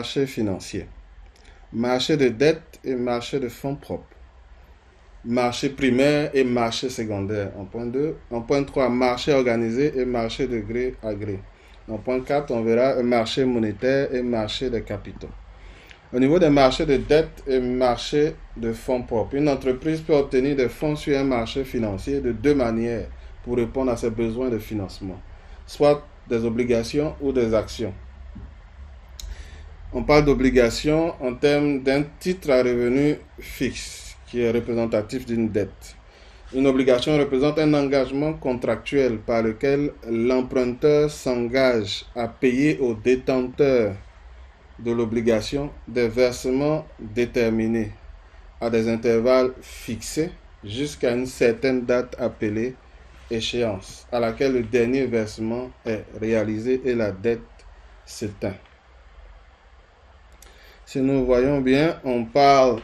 marché financier, marché de dette et marché de fonds propres, marché primaire et marché secondaire en point 2. En point 3, marché organisé et marché de gré à gré. En point 4, on verra un marché monétaire et marché des capitaux. Au niveau des marchés de dette et marché de fonds propres, une entreprise peut obtenir des fonds sur un marché financier de deux manières pour répondre à ses besoins de financement, soit des obligations ou des actions. On parle d'obligations en termes d'un titre à revenu fixe qui est représentatif d'une dette. Une obligation représente un engagement contractuel par lequel l'emprunteur s'engage à payer au détenteur de l'obligation des versements déterminés à des intervalles fixés jusqu'à une certaine date appelée échéance, à laquelle le dernier versement est réalisé et la dette s'éteint. Si nous voyons bien, on parle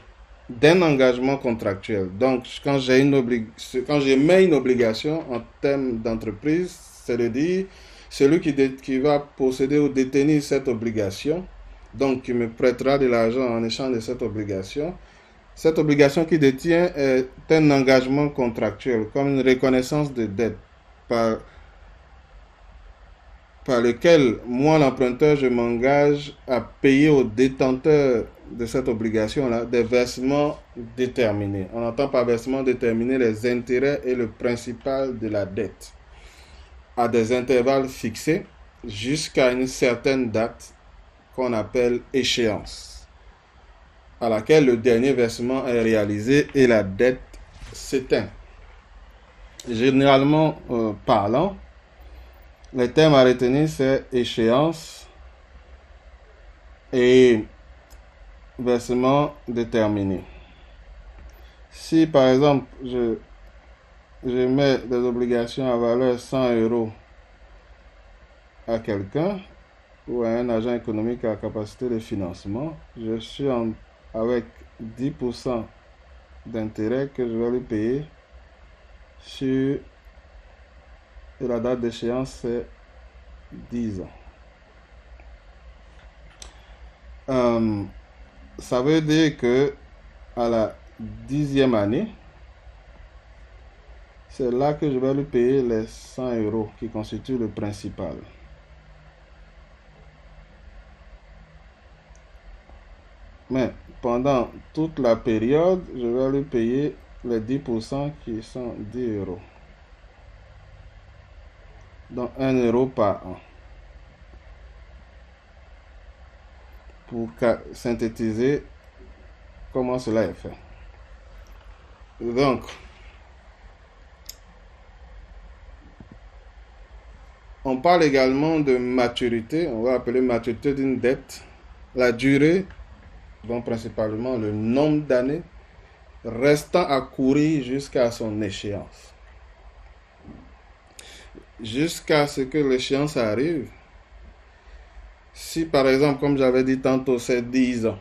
d'un engagement contractuel. Donc, quand j'émets une obligation en termes d'entreprise, c'est de dire celui qui va posséder ou détenir cette obligation, donc qui me prêtera de l'argent en échange de cette obligation qu'il détient est un engagement contractuel, comme une reconnaissance de dette par lequel moi, l'emprunteur, je m'engage à payer au détenteur de cette obligation-là des versements déterminés. On entend par versement déterminé les intérêts et le principal de la dette à des intervalles fixés jusqu'à une certaine date qu'on appelle échéance, à laquelle le dernier versement est réalisé et la dette s'éteint. Généralement parlant, les termes à retenir, c'est échéance et versement déterminé. Si par exemple, je mets des obligations à valeur 100 € à quelqu'un ou à un agent économique à capacité de financement, je suis avec 10% d'intérêt que je vais lui payer sur la date d'échéance, c'est 10 ans. Ça veut dire que à la 10e année, c'est là que je vais lui payer les 100 € qui constituent le principal. Mais pendant toute la période, je vais lui payer les 10% qui sont 10 €. Donc 1 € par an. Pour synthétiser comment cela est fait. Donc, on parle également de maturité, on va appeler maturité d'une dette, la durée, donc principalement le nombre d'années restant à courir jusqu'à son échéance. Jusqu'à ce que l'échéance arrive. Si par exemple, comme j'avais dit tantôt, c'est 10 ans,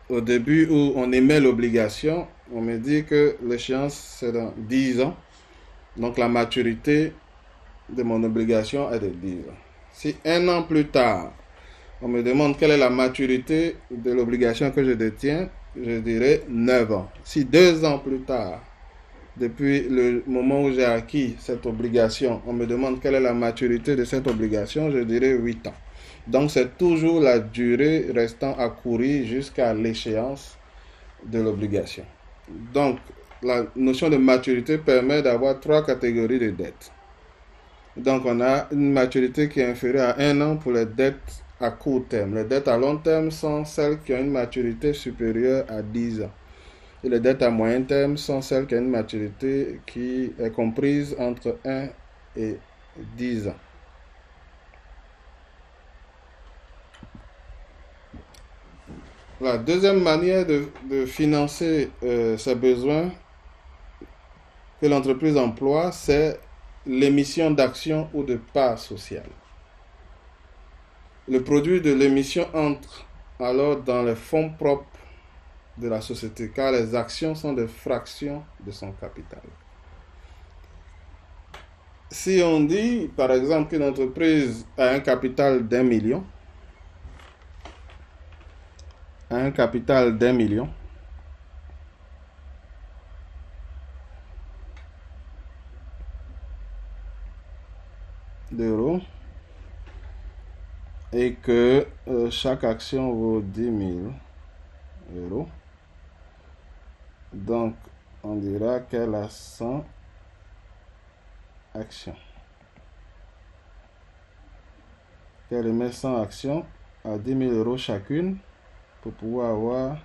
au début où on émet l'obligation, on me dit que l'échéance c'est dans 10 ans, donc la maturité de mon obligation est de 10 ans. Si un an plus tard, on me demande quelle est la maturité de l'obligation que je détiens, je dirais 9 ans. Si 2 ans plus tard, depuis le moment où j'ai acquis cette obligation, on me demande quelle est la maturité de cette obligation, je dirais 8 ans. Donc c'est toujours la durée restant à courir jusqu'à l'échéance de l'obligation. Donc la notion de maturité permet d'avoir 3 catégories de dettes. Donc on a une maturité qui est inférieure à 1 an pour les dettes à court terme. Les dettes à long terme sont celles qui ont une maturité supérieure à 10 ans. Et les dettes à moyen terme sont celles qui ont une maturité qui est comprise entre 1 et 10 ans. La deuxième manière de financer ses besoins que l'entreprise emploie, c'est l'émission d'actions ou de parts sociales. Le produit de l'émission entre alors dans les fonds propres de la société, car les actions sont des fractions de son capital. Si on dit, par exemple, qu'une entreprise a un capital d'1 million, a un capital d'1 million d'euros et que chaque action vaut 10 000 euros, donc on dira qu'elle a 100 actions. Qu'elle émet 100 actions à 10 000 euros chacune pour pouvoir avoir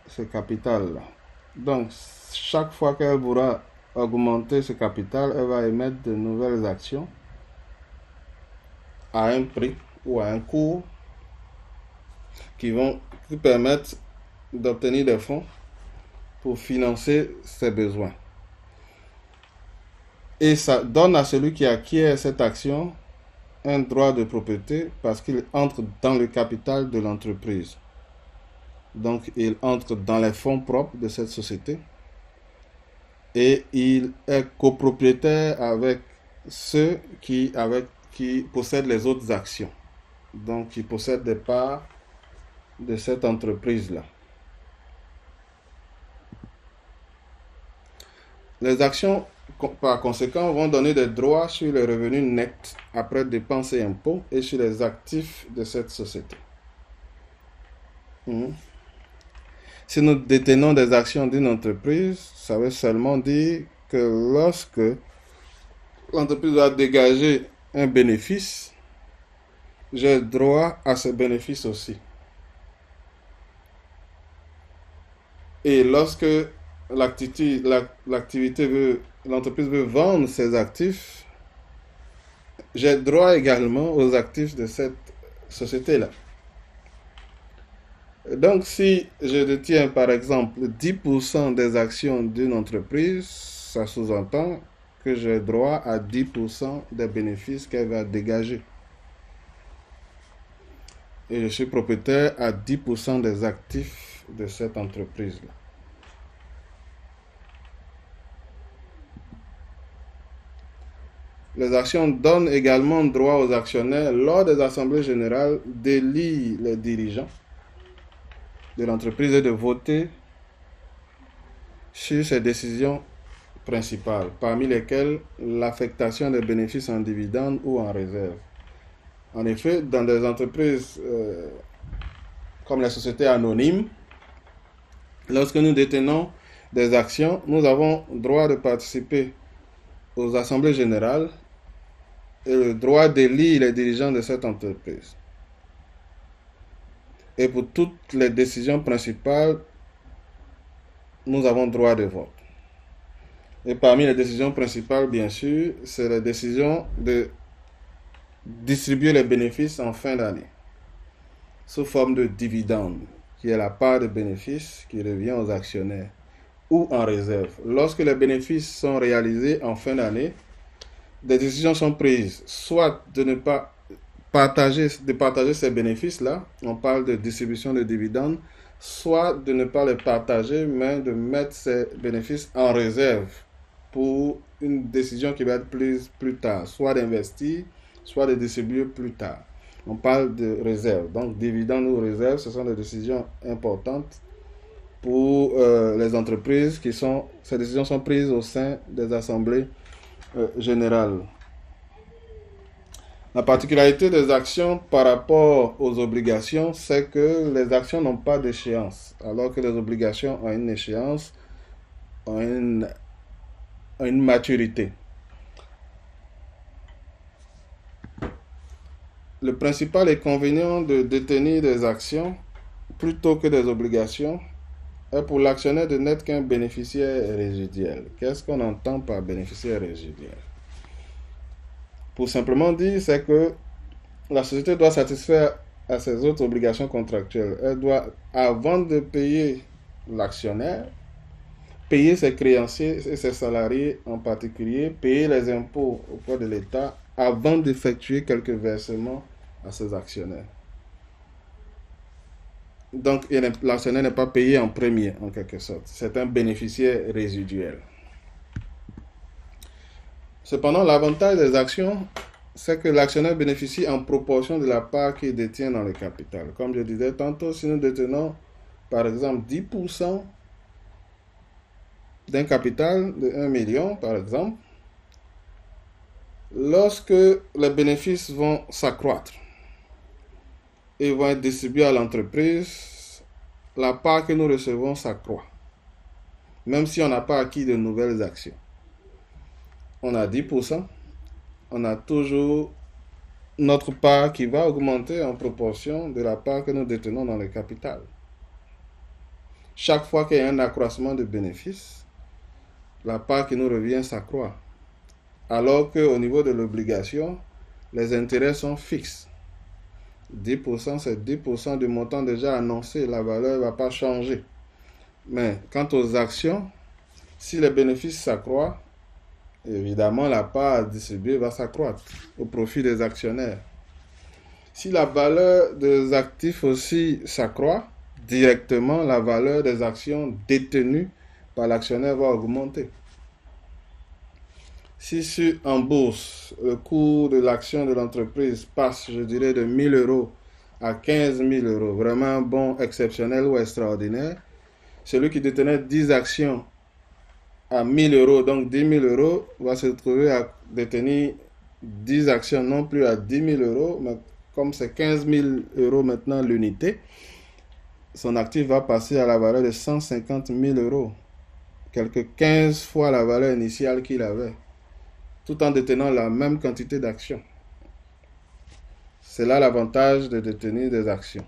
ce capital-là. Donc, chaque fois qu'elle voudra augmenter ce capital, elle va émettre de nouvelles actions à un prix ou à un cours qui permettre d'obtenir des fonds pour financer ses besoins. Et ça donne à celui qui acquiert cette action un droit de propriété parce qu'il entre dans le capital de l'entreprise. Donc, il entre dans les fonds propres de cette société et il est copropriétaire avec ceux qui possèdent les autres actions. Donc, qui possèdent des parts de cette entreprise-là. Les actions, par conséquent, vont donner des droits sur les revenus nets après dépenses et impôts et sur les actifs de cette société. Si nous détenons des actions d'une entreprise, ça veut seulement dire que lorsque l'entreprise va dégager un bénéfice, j'ai droit à ce bénéfice aussi. Et lorsque l'entreprise veut vendre ses actifs, j'ai droit également aux actifs de cette société-là. Donc, si je détiens par exemple 10% des actions d'une entreprise, ça sous-entend que j'ai droit à 10% des bénéfices qu'elle va dégager. Et je suis propriétaire à 10% des actifs de cette entreprise-là. Les actions donnent également droit aux actionnaires lors des assemblées générales d'élire les dirigeants de l'entreprise et de voter sur ses décisions principales, parmi lesquelles l'affectation des bénéfices en dividendes ou en réserve. En effet, dans des entreprises comme les sociétés anonymes, lorsque nous détenons des actions, nous avons droit de participer aux assemblées générales et le droit d'élire les dirigeants de cette entreprise. Et pour toutes les décisions principales, nous avons droit de vote. Et parmi les décisions principales, bien sûr, c'est la décision de distribuer les bénéfices en fin d'année, sous forme de dividendes, qui est la part de bénéfices qui revient aux actionnaires, ou en réserve. Lorsque les bénéfices sont réalisés en fin d'année, des décisions sont prises, soit de ne pas partager ces bénéfices-là, on parle de distribution de dividendes, soit de ne pas les partager, mais de mettre ces bénéfices en réserve pour une décision qui va être prise plus tard, soit d'investir, soit de distribuer plus tard. On parle de réserve. Donc, dividendes ou réserve, ce sont des décisions importantes pour les entreprises ces décisions sont prises au sein des assemblées générales. La particularité des actions par rapport aux obligations, c'est que les actions n'ont pas d'échéance, alors que les obligations ont une échéance, ont une maturité. Le principal inconvénient de détenir des actions plutôt que des obligations est pour l'actionnaire de n'être qu'un bénéficiaire résiduel. Qu'est-ce qu'on entend par bénéficiaire résiduel? Pour simplement dire, c'est que la société doit satisfaire à ses autres obligations contractuelles. Elle doit, avant de payer l'actionnaire, payer ses créanciers et ses salariés en particulier, payer les impôts auprès de l'État avant d'effectuer quelques versements à ses actionnaires. Donc, l'actionnaire n'est pas payé en premier, en quelque sorte. C'est un bénéficiaire résiduel. Cependant, l'avantage des actions, c'est que l'actionnaire bénéficie en proportion de la part qu'il détient dans le capital. Comme je disais tantôt, si nous détenons par exemple 10% d'un capital de 1 million, par exemple, lorsque les bénéfices vont s'accroître et vont être distribués à l'entreprise, la part que nous recevons s'accroît, même si on n'a pas acquis de nouvelles actions. On a 10%, on a toujours notre part qui va augmenter en proportion de la part que nous détenons dans le capital. Chaque fois qu'il y a un accroissement de bénéfices, la part qui nous revient s'accroît. Alors qu'au niveau de l'obligation, les intérêts sont fixes. 10%, c'est 10% du montant déjà annoncé. La valeur ne va pas changer. Mais quant aux actions, si les bénéfices s'accroissent, évidemment, la part distribuée va s'accroître au profit des actionnaires. Si la valeur des actifs aussi s'accroît, directement, la valeur des actions détenues par l'actionnaire va augmenter. Si en bourse, le cours de l'action de l'entreprise passe, je dirais, de 1 000 euros à 15 000 euros, vraiment bon, exceptionnel ou extraordinaire, celui qui détenait 10 actions à 1 000 euros, donc 10 000 euros, va se trouver à détenir 10 actions non plus à 10 000 euros, mais comme c'est 15 000 euros maintenant l'unité, son actif va passer à la valeur de 150 000 euros, quelque 15 fois la valeur initiale qu'il avait, tout en détenant la même quantité d'actions. C'est là l'avantage de détenir des actions.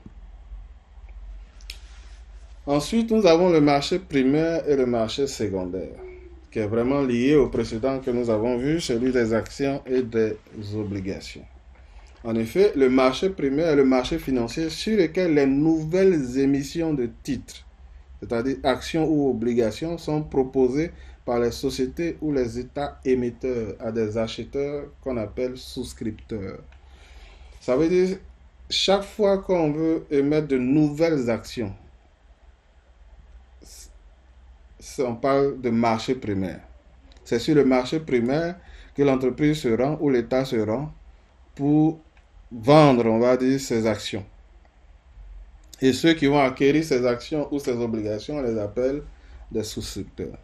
Ensuite, nous avons le marché primaire et le marché secondaire, qui est vraiment lié au précédent que nous avons vu, celui des actions et des obligations. En effet, le marché primaire est le marché financier sur lequel les nouvelles émissions de titres, c'est-à-dire actions ou obligations, sont proposées par les sociétés ou les États émetteurs à des acheteurs qu'on appelle souscripteurs. Ça veut dire, chaque fois qu'on veut émettre de nouvelles actions, on parle de marché primaire. C'est sur le marché primaire que l'entreprise se rend ou l'État se rend pour vendre, on va dire, ses actions. Et ceux qui vont acquérir ces actions ou ces obligations, on les appelle des souscripteurs.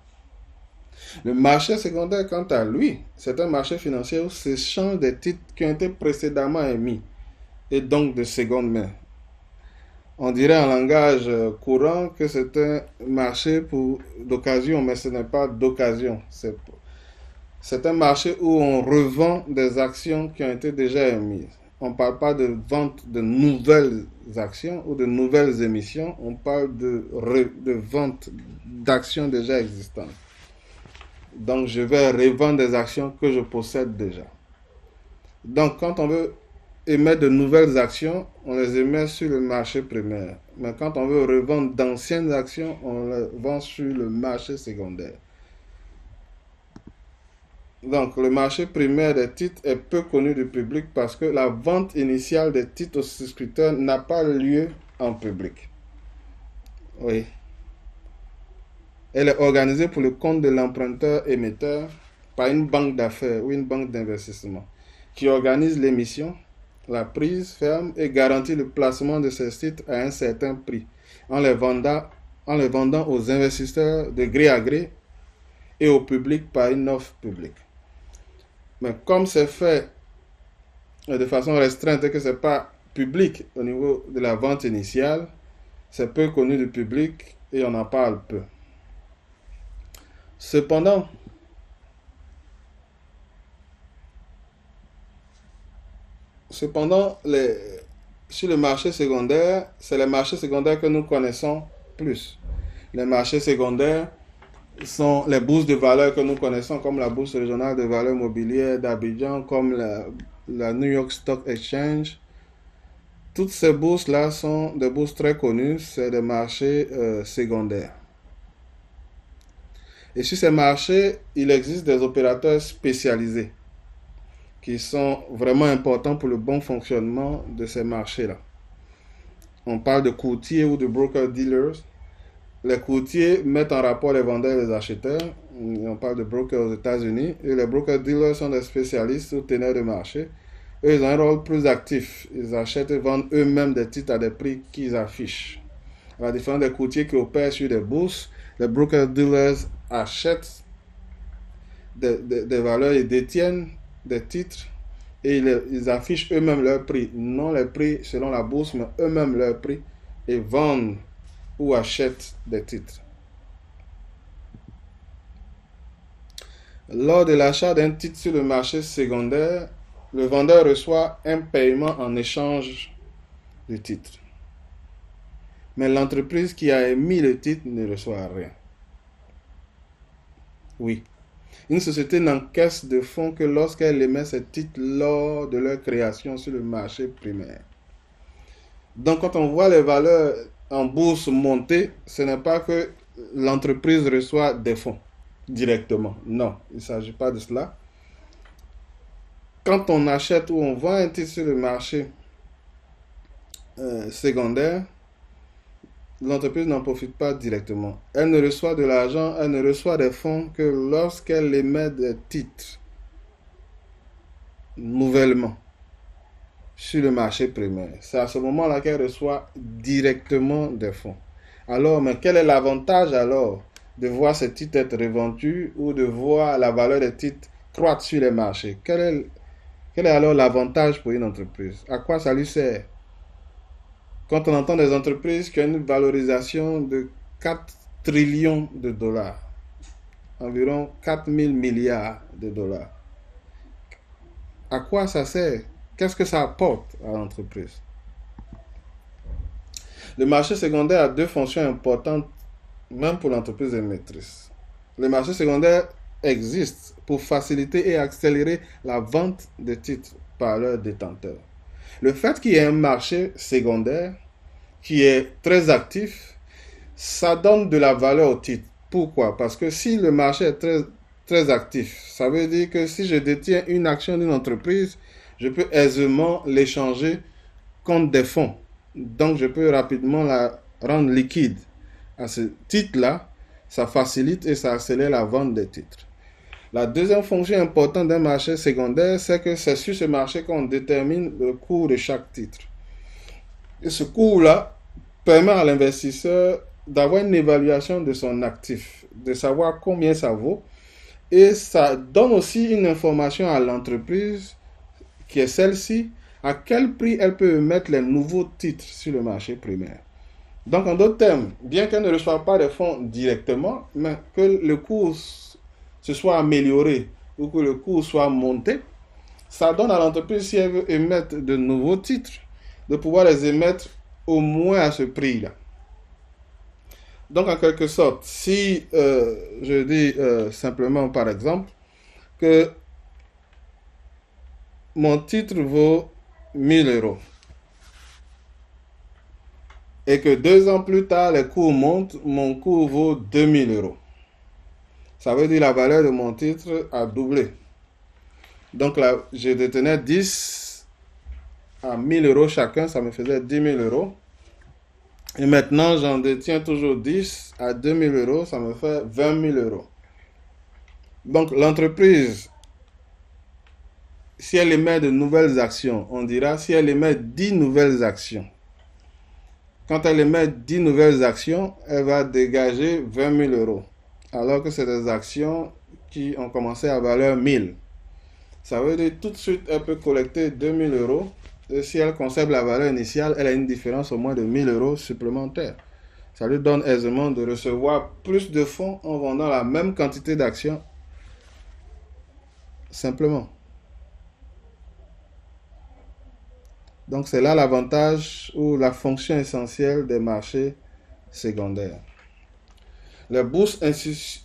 Le marché secondaire, quant à lui, c'est un marché financier où s'échangent des titres qui ont été précédemment émis et donc de seconde main. On dirait en langage courant que c'est un marché d'occasion, mais ce n'est pas d'occasion. C'est un marché où on revend des actions qui ont été déjà émises. On ne parle pas de vente de nouvelles actions ou de nouvelles émissions, on parle de vente d'actions déjà existantes. Donc, je vais revendre des actions que je possède déjà. Donc, quand on veut émettre de nouvelles actions, on les émet sur le marché primaire. Mais quand on veut revendre d'anciennes actions, on les vend sur le marché secondaire. Donc, le marché primaire des titres est peu connu du public parce que la vente initiale des titres aux souscripteurs n'a pas lieu en public. Oui. Elle est organisée pour le compte de l'emprunteur émetteur par une banque d'affaires ou une banque d'investissement qui organise l'émission, la prise ferme et garantit le placement de ces titres à un certain prix en les vendant aux investisseurs de gré à gré et au public par une offre publique. Mais comme c'est fait de façon restreinte et que ce n'est pas public au niveau de la vente initiale, c'est peu connu du public et on en parle peu. Cependant, sur le marché secondaire, c'est les marchés secondaires que nous connaissons plus. Les marchés secondaires sont les bourses de valeur que nous connaissons, comme la bourse régionale de valeur mobilière d'Abidjan, comme la New York Stock Exchange. Toutes ces bourses-là sont des bourses très connues, c'est des marchés secondaires. Et sur ces marchés, il existe des opérateurs spécialisés qui sont vraiment importants pour le bon fonctionnement de ces marchés-là. On parle de courtiers ou de broker-dealers. Les courtiers mettent en rapport les vendeurs et les acheteurs. On parle de brokers aux États-Unis. Et les broker-dealers sont des spécialistes ou teneurs de marché Eux, ils ont un rôle plus actif. Ils achètent et vendent eux-mêmes des titres à des prix qu'ils affichent. À la différence des courtiers qui opèrent sur des bourses, les broker-dealers achètent des valeurs et détiennent des titres et ils affichent eux-mêmes leur prix. Non les prix selon la bourse, mais eux-mêmes leur prix et vendent ou achètent des titres. Lors de l'achat d'un titre sur le marché secondaire, le vendeur reçoit un paiement en échange du titre. Mais l'entreprise qui a émis le titre ne reçoit rien. Oui. Une société n'encaisse de fonds que lorsqu'elle émet ses titres lors de leur création sur le marché primaire. Donc, quand on voit les valeurs en bourse monter, ce n'est pas que l'entreprise reçoit des fonds directement. Non, il ne s'agit pas de cela. Quand on achète ou on vend un titre sur le marché secondaire, l'entreprise n'en profite pas directement. Elle ne reçoit de l'argent, elle ne reçoit des fonds que lorsqu'elle émet des titres nouvellement sur le marché primaire. C'est à ce moment-là qu'elle reçoit directement des fonds. Alors, mais quel est l'avantage alors de voir ces titres être revendus ou de voir la valeur des titres croître sur les marchés? Quel est alors l'avantage pour une entreprise? À quoi ça lui sert? Quand on entend des entreprises qui ont une valorisation de 4 trillions de dollars, environ 4 000 milliards de dollars, à quoi ça sert? Qu'est-ce que ça apporte à l'entreprise? Le marché secondaire a deux fonctions importantes, même pour l'entreprise émettrice. Le marché secondaire existe pour faciliter et accélérer la vente de titres par leurs détenteurs. Le fait qu'il y ait un marché secondaire qui est très actif, ça donne de la valeur au titre. Pourquoi? Parce que si le marché est très actif, ça veut dire que si je détiens une action d'une entreprise, je peux aisément l'échanger contre des fonds. Donc, je peux rapidement la rendre liquide. À ce titre-là, ça facilite et ça accélère la vente des titres. La deuxième fonction importante d'un marché secondaire, c'est que c'est sur ce marché qu'on détermine le cours de chaque titre. Et ce cours-là permet à l'investisseur d'avoir une évaluation de son actif, de savoir combien ça vaut. Et ça donne aussi une information à l'entreprise qui est celle-ci, à quel prix elle peut mettre les nouveaux titres sur le marché primaire. Donc, en d'autres termes, bien qu'elle ne reçoive pas de fonds directement, mais que le cours se soit amélioré ou que le cours soit monté, ça donne à l'entreprise, si elle veut émettre de nouveaux titres, de pouvoir les émettre au moins à ce prix-là. Donc, en quelque sorte, si je dis simplement, par exemple, que mon titre vaut 1000 euros et que 2 ans plus tard, les cours montent, mon cours vaut 2000 euros. Ça veut dire que la valeur de mon titre a doublé. Donc là, je détenais 10 à 1000 euros chacun, ça me faisait 10 000 euros. Et maintenant, j'en détiens toujours 10 à 2000 euros, ça me fait 20 000 euros. Donc l'entreprise, si elle émet de nouvelles actions, on dira si elle émet 10 nouvelles actions. Quand elle émet 10 nouvelles actions, elle va dégager 20 000 euros. Alors que c'est des actions qui ont commencé à valeur 1000. Ça veut dire tout de suite, elle peut collecter 2000 euros. Et si elle conserve la valeur initiale, elle a une différence au moins de 1000 euros supplémentaires. Ça lui donne aisément de recevoir plus de fonds en vendant la même quantité d'actions. Simplement. Donc c'est là l'avantage ou la fonction essentielle des marchés secondaires. Les bourses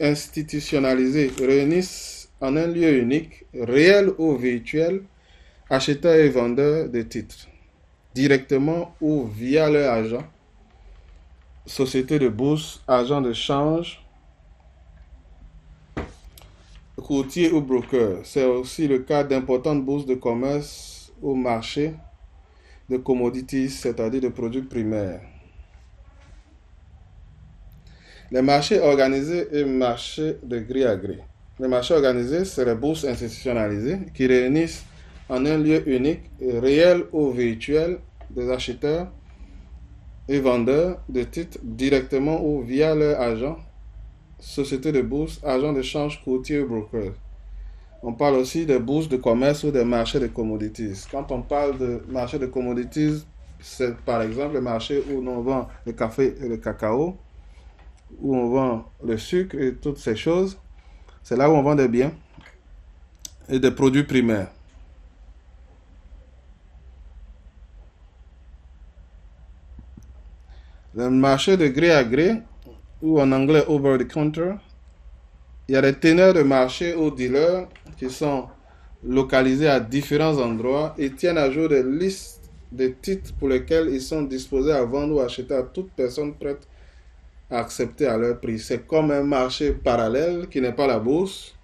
institutionnalisées réunissent en un lieu unique, réel ou virtuel, acheteurs et vendeurs de titres, directement ou via leur agent, société de bourse, agent de change, courtier ou broker. C'est aussi le cas d'importantes bourses de commerce ou marchés de commodities, c'est-à-dire de produits primaires. Les marchés organisés et marchés de gré à gré. Les marchés organisés, c'est les bourses institutionnalisées qui réunissent en un lieu unique, réel ou virtuel, des acheteurs et vendeurs de titres directement ou via leur agent, société de bourse, agent de change, courtier ou broker. On parle aussi des bourses de commerce ou des marchés de commodities. Quand on parle de marché de commodities, c'est par exemple le marché où on vend le café et le cacao, où on vend le sucre et toutes ces choses. C'est là où on vend des biens et des produits primaires. Le marché de gré à gré, ou en anglais over the counter, il y a des teneurs de marché ou dealers qui sont localisés à différents endroits et tiennent à jour des listes de titres pour lesquels ils sont disposés à vendre ou acheter à toute personne prête à accepter à leur prix. C'est comme un marché parallèle qui n'est pas la bourse,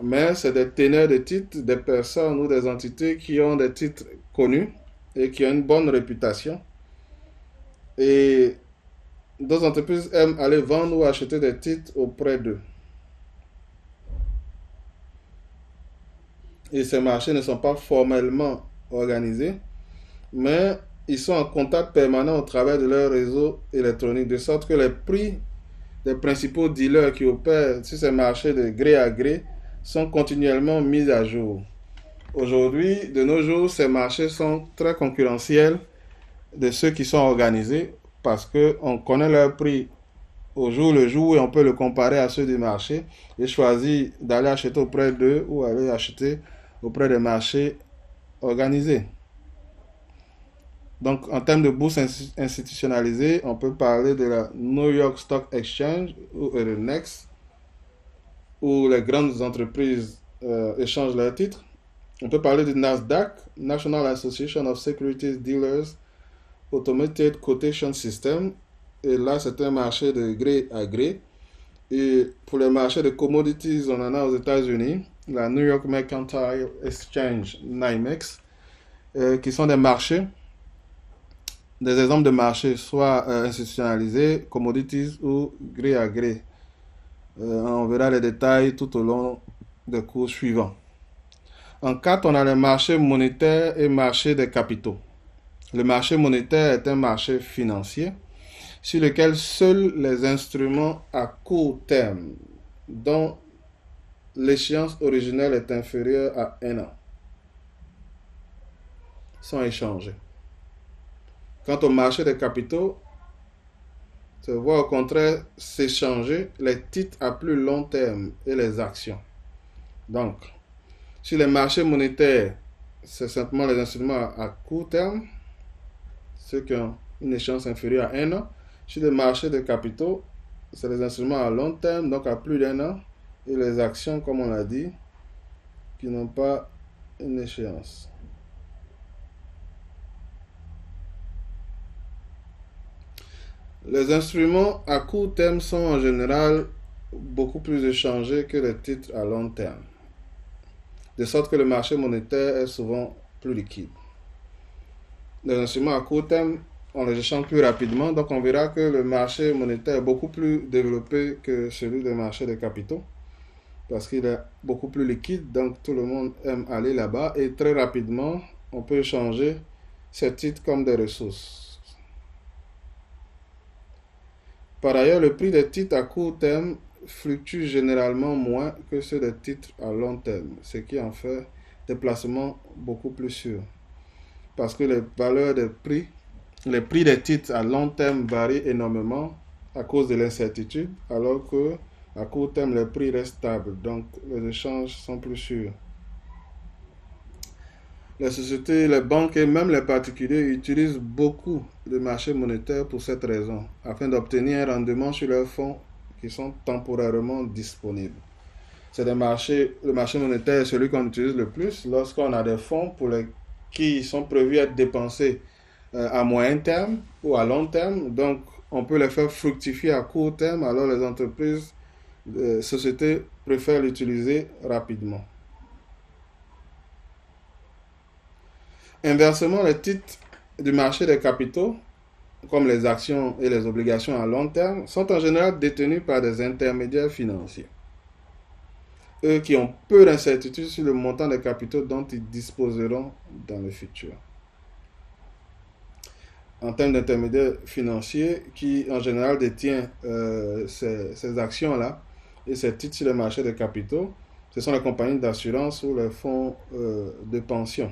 mais c'est des teneurs de titres, des personnes ou des entités qui ont des titres connus et qui ont une bonne réputation. Et d'autres entreprises aiment aller vendre ou acheter des titres auprès d'eux. Et ces marchés ne sont pas formellement organisés, mais ils sont en contact permanent au travers de leur réseau électronique, de sorte que les prix des principaux dealers qui opèrent sur ces marchés de gré à gré sont continuellement mis à jour. Aujourd'hui, de nos jours, ces marchés sont très concurrentiels de ceux qui sont organisés parce qu'on connaît leur prix au jour le jour et on peut le comparer à ceux du marché et choisir d'aller acheter auprès d'eux ou aller acheter auprès des marchés organisés. Donc, en termes de bourse institutionnalisée, on peut parler de la New York Stock Exchange ou le NEX, où les grandes entreprises échangent leurs titres. On peut parler du Nasdaq, National Association of Securities Dealers Automated Quotation System. Et là, c'est un marché de gré à gré. Et pour les marchés de commodities, on en a aux États-Unis, la New York Mercantile Exchange, NYMEX, qui sont des marchés, des exemples de marchés, soit institutionnalisés, commodities ou gré à gré. On verra les détails tout au long des cours suivants. En 4, on a les marchés monétaires et marchés des capitaux. Le marché monétaire est un marché financier sur lequel seuls les instruments à court terme, dont l'échéance originelle est inférieure à 1 an, sont échangés. Quant au marché des capitaux, se voit au contraire s'échanger les titres à plus long terme et les actions. Donc, sur les marchés monétaires, c'est simplement les instruments à court terme, ceux qui ont une échéance inférieure à 1 an. Sur les marchés de capitaux, c'est les instruments à long terme, donc à plus d'1 an, et les actions, comme on l'a dit, qui n'ont pas une échéance. Les instruments à court terme sont en général beaucoup plus échangés que les titres à long terme, de sorte que le marché monétaire est souvent plus liquide. Les instruments à court terme, on les échange plus rapidement, donc on verra que le marché monétaire est beaucoup plus développé que celui des marchés de capitaux, parce qu'il est beaucoup plus liquide, donc tout le monde aime aller là-bas, et très rapidement, on peut échanger ces titres comme des ressources. Par ailleurs, le prix des titres à court terme fluctue généralement moins que ceux des titres à long terme, ce qui en fait des placements beaucoup plus sûrs. Parce que les valeurs des prix, les prix des titres à long terme varient énormément à cause de l'incertitude, alors que à court terme, les prix restent stables, donc les échanges sont plus sûrs. Les sociétés, les banques et même les particuliers utilisent beaucoup le marché monétaire pour cette raison, afin d'obtenir un rendement sur leurs fonds qui sont temporairement disponibles. C'est le marché monétaire est celui qu'on utilise le plus lorsqu'on a des fonds qui sont prévus être dépensés à moyen terme ou à long terme. Donc, on peut les faire fructifier à court terme, alors les entreprises, les sociétés préfèrent l'utiliser rapidement. Inversement, les titres du marché des capitaux, comme les actions et les obligations à long terme, sont en général détenus par des intermédiaires financiers. eux qui ont peu d'incertitude sur le montant des capitaux dont ils disposeront dans le futur. En termes d'intermédiaires financiers qui en général détient ces actions-là et ces titres sur le marché des capitaux, ce sont les compagnies d'assurance ou les fonds de pension.